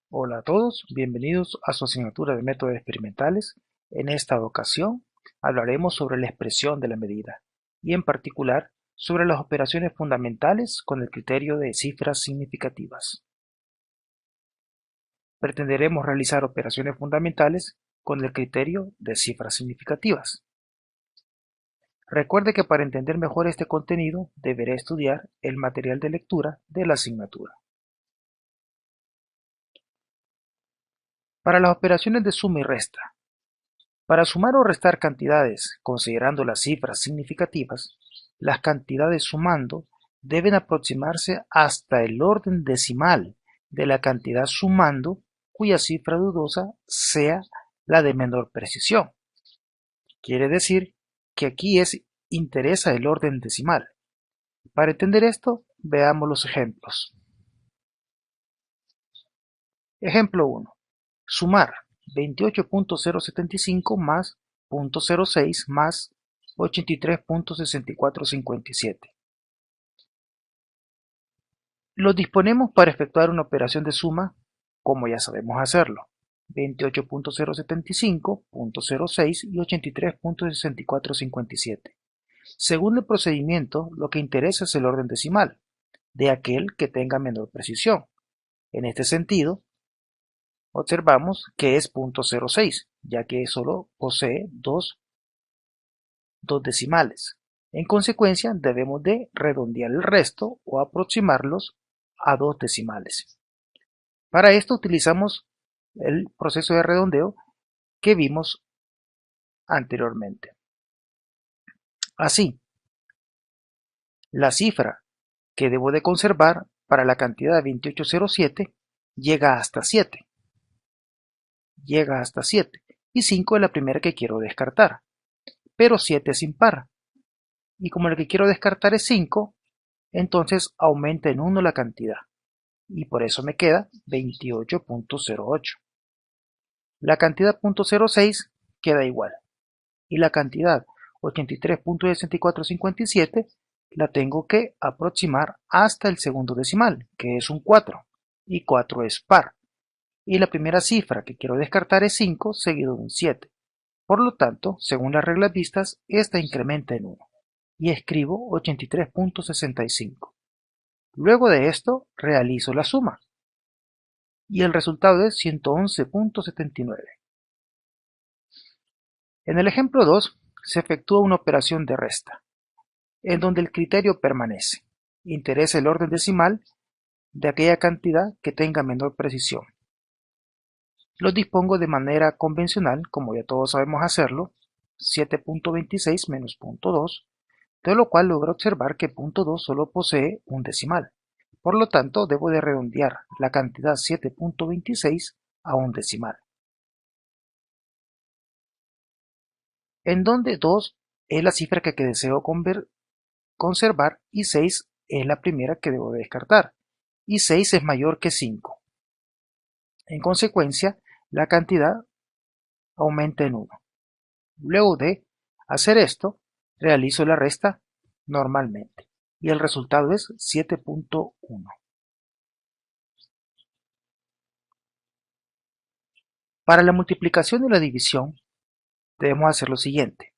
Hola a todos, bienvenidos a su asignatura de métodos experimentales. En esta ocasión hablaremos sobre la expresión de la medida y en particular sobre las operaciones fundamentales con el criterio de cifras significativas. Pretenderemos realizar operaciones fundamentales con el criterio de cifras significativas. Recuerde que para entender mejor este contenido deberá estudiar el material de lectura de la asignatura. Para las operaciones de suma y resta, para sumar o restar cantidades considerando las cifras significativas, las cantidades sumando deben aproximarse hasta el orden decimal de la cantidad sumando cuya cifra dudosa sea la de menor precisión. Quiere decir que aquí interesa el orden decimal. Para entender esto, veamos los ejemplos. Ejemplo 1. Sumar 28.075 más 0.06 más 83.6457. Los disponemos para efectuar una operación de suma como ya sabemos hacerlo. 28.075, 0.06 y 83.6457. Según el procedimiento, lo que interesa es el orden decimal, de aquel que tenga menor precisión. En este sentido, observamos que es 0.06, ya que solo posee dos decimales. En consecuencia, debemos de redondear el resto o aproximarlos a dos decimales. Para esto utilizamos el proceso de redondeo que vimos anteriormente. Así, la cifra que debo de conservar para la cantidad de 2807 llega hasta 7. Y 5 es la primera que quiero descartar. Pero 7 es impar. Y como el que quiero descartar es 5, entonces aumenta en 1 la cantidad. Y por eso me queda 28.08. La cantidad .06 queda igual. Y la cantidad 83.6457 la tengo que aproximar hasta el segundo decimal, que es un 4. Y 4 es par. Y la primera cifra que quiero descartar es 5 seguido de un 7. Por lo tanto, según las reglas vistas, esta incrementa en 1. Y escribo 83.65. Luego de esto, realizo la suma. Y el resultado es 111.79. En el ejemplo 2, se efectúa una operación de resta, en donde el criterio permanece. Interesa el orden decimal de aquella cantidad que tenga menor precisión. Los dispongo de manera convencional, como ya todos sabemos hacerlo, 7.26 menos 0.2, de lo cual logro observar que 0.2 solo posee un decimal. Por lo tanto, debo de redondear la cantidad 7.26 a un decimal. En donde 2 es la cifra que deseo conservar y 6 es la primera que debo de descartar. Y 6 es mayor que 5. En consecuencia, la cantidad aumenta en 1. Luego de hacer esto, realizo la resta normalmente. Y el resultado es 7.1. Para la multiplicación y la división, debemos hacer lo siguiente.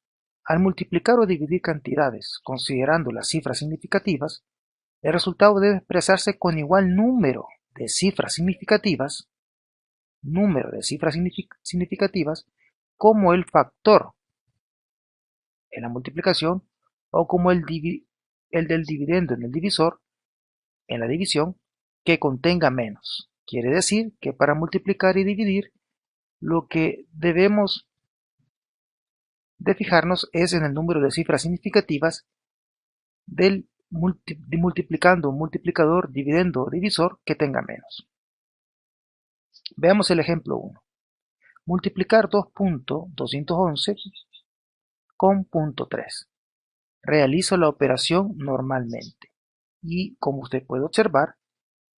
Al multiplicar o dividir cantidades considerando las cifras significativas, el resultado debe expresarse con igual número de cifras significativas como el factor en la multiplicación o como el del dividendo en el divisor en la división que contenga menos. Quiere decir que para multiplicar y dividir lo que debemos de fijarnos es en el número de cifras significativas del multiplicando, multiplicador, dividendo o divisor que tenga menos. Veamos el ejemplo 1. Multiplicar 2.211 con 0.3. Realizo la operación normalmente y, como usted puede observar,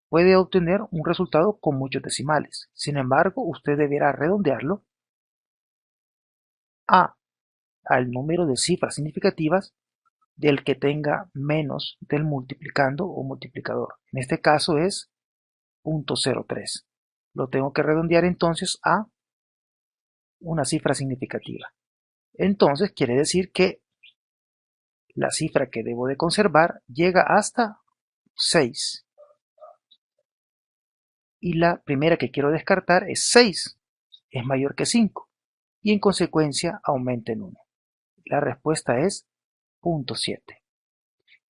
puede obtener un resultado con muchos decimales. Sin embargo, usted deberá redondearlo al número de cifras significativas del que tenga menos del multiplicando o multiplicador. En este caso es 0.03. lo tengo que redondear entonces a una cifra significativa. Entonces quiere decir que la cifra que debo de conservar llega hasta 6. Y la primera que quiero descartar es 6, es mayor que 5, y en consecuencia aumenta en 1. La respuesta es 0.7.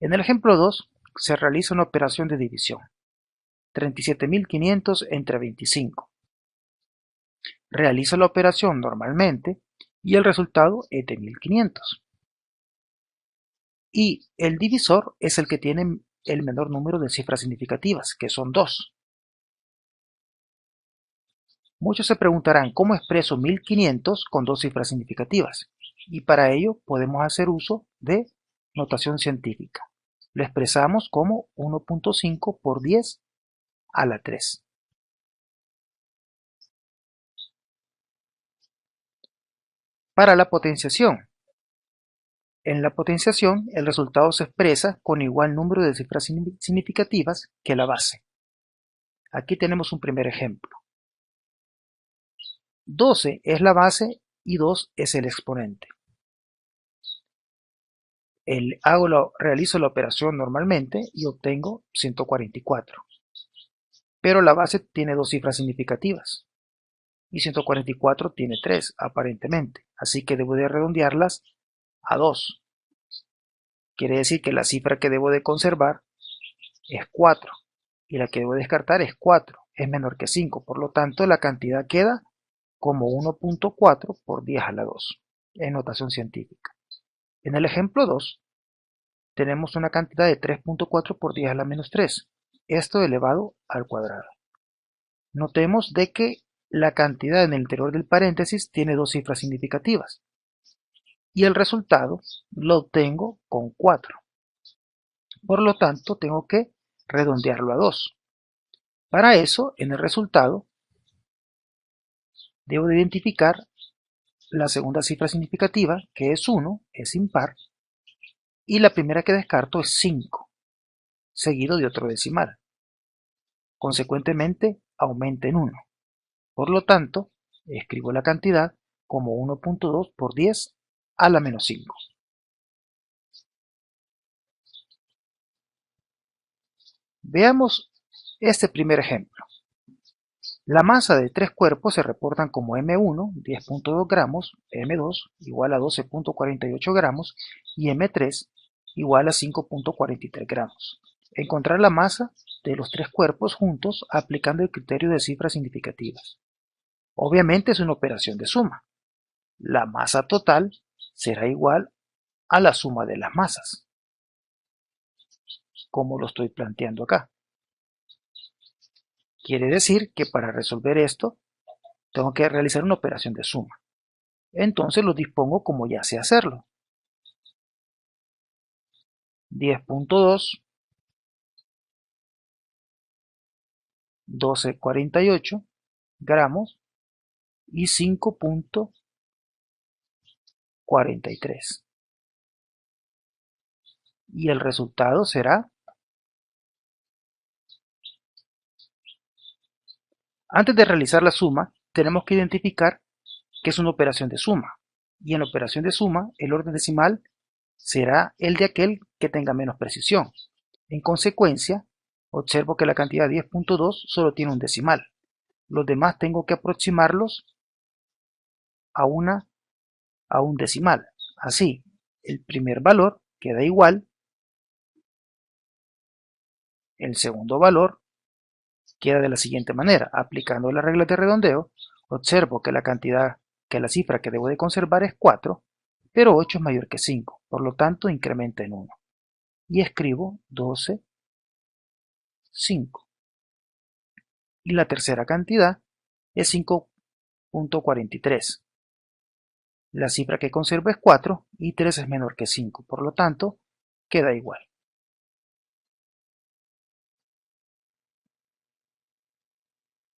En el ejemplo 2 se realiza una operación de división. 37.500 entre 25. Realizo la operación normalmente y el resultado es de 1.500. Y el divisor es el que tiene el menor número de cifras significativas, que son 2. Muchos se preguntarán cómo expreso 1.500 con 2 cifras significativas, y para ello podemos hacer uso de notación científica. Lo expresamos como 1.5 por 10 a la 3. Para la potenciación. En la potenciación, el resultado se expresa con igual número de cifras significativas que la base. Aquí tenemos un primer ejemplo. 12 es la base y 2 es el exponente. Realizo la operación normalmente y obtengo 144. Pero la base tiene 2 cifras significativas y 144 tiene 3 aparentemente, así que debo de redondearlas a 2. Quiere decir que la cifra que debo de conservar es 4 y la que debo descartar es 4, es menor que 5, por lo tanto la cantidad queda como 1.4 por 10 a la 2 en notación científica. En el ejemplo 2 tenemos una cantidad de 3.4 por 10 a la menos 3, esto elevado al cuadrado. Notemos de que la cantidad en el interior del paréntesis tiene 2 cifras significativas y el resultado lo obtengo con 4. Por lo tanto, tengo que redondearlo a 2. Para eso, en el resultado, debo de identificar la segunda cifra significativa, que es 1, es impar, y la primera que descarto es 5, seguido de otro decimal. Consecuentemente, aumenta en 1. Por lo tanto, escribo la cantidad como 1.2 por 10 a la menos 5. Veamos este primer ejemplo. La masa de 3 cuerpos se reportan como M1, 10.2 gramos, M2 igual a 12.48 gramos y M3 igual a 5.43 gramos. Encontrar la masa de los 3 cuerpos juntos aplicando el criterio de cifras significativas. Obviamente es una operación de suma. La masa total será igual a la suma de las masas, como lo estoy planteando acá. Quiere decir que para resolver esto tengo que realizar una operación de suma. Entonces lo dispongo como ya sé hacerlo. 10.2, 12.48 gramos y 5.43. Y el resultado será, antes de realizar la suma, tenemos que identificar que es una operación de suma. Y en la operación de suma, el orden decimal será el de aquel que tenga menos precisión. En consecuencia, observo que la cantidad 10.2 solo tiene un decimal. Los demás tengo que aproximarlos a un decimal. Así, el primer valor queda igual, el segundo valor queda de la siguiente manera. Aplicando las reglas de redondeo, observo que la cifra que debo de conservar es 4, pero 8 es mayor que 5, por lo tanto incrementa en 1. Y escribo 12, 5. Y la tercera cantidad es 5.43. La cifra que conservo es 4 y 3 es menor que 5, por lo tanto queda igual.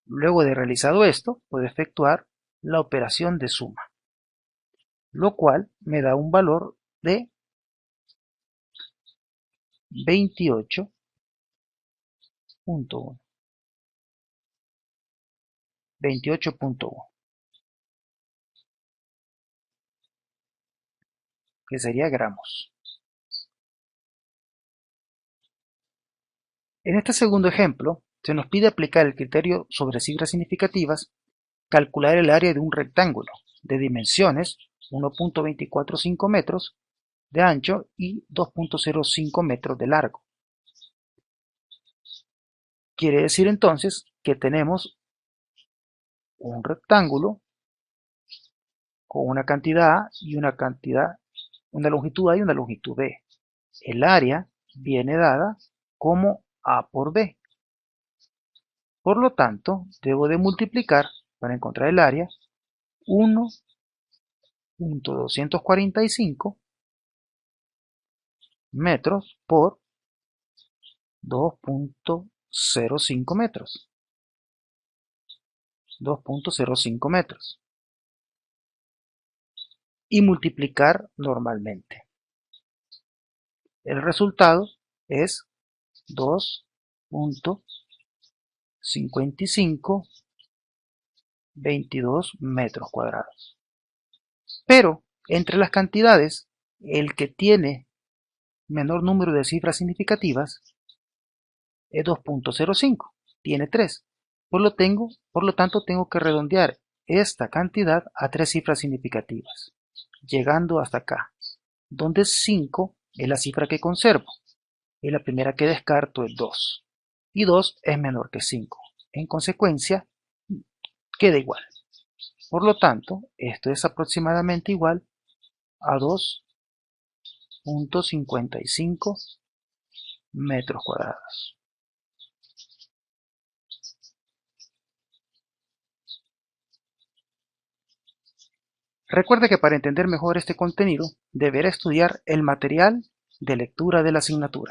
Luego de realizado esto, puedo efectuar la operación de suma, lo cual me da un valor de 28.1. 28.1, que sería gramos. En este segundo ejemplo, se nos pide aplicar el criterio sobre cifras significativas, calcular el área de un rectángulo de dimensiones 1.245 metros de ancho y 2.05 metros de largo. Quiere decir entonces que tenemos un rectángulo con una cantidad A y una longitud A y una longitud B. El área viene dada como A por B. Por lo tanto, debo de multiplicar para encontrar el área 1.245 metros por 2.05 metros. 2.05 metros. Y multiplicar normalmente. El resultado es 2.5522 metros cuadrados. Pero entre las cantidades, el que tiene menor número de cifras significativas es 2.05, tiene 3. Por lo tanto, tengo que redondear esta cantidad a 3 cifras significativas, llegando hasta acá, donde 5 es la cifra que conservo, y la primera que descarto es 2, y 2 es menor que 5. En consecuencia, queda igual. Por lo tanto, esto es aproximadamente igual a 2.55 metros cuadrados. Recuerde que para entender mejor este contenido, deberá estudiar el material de lectura de la asignatura.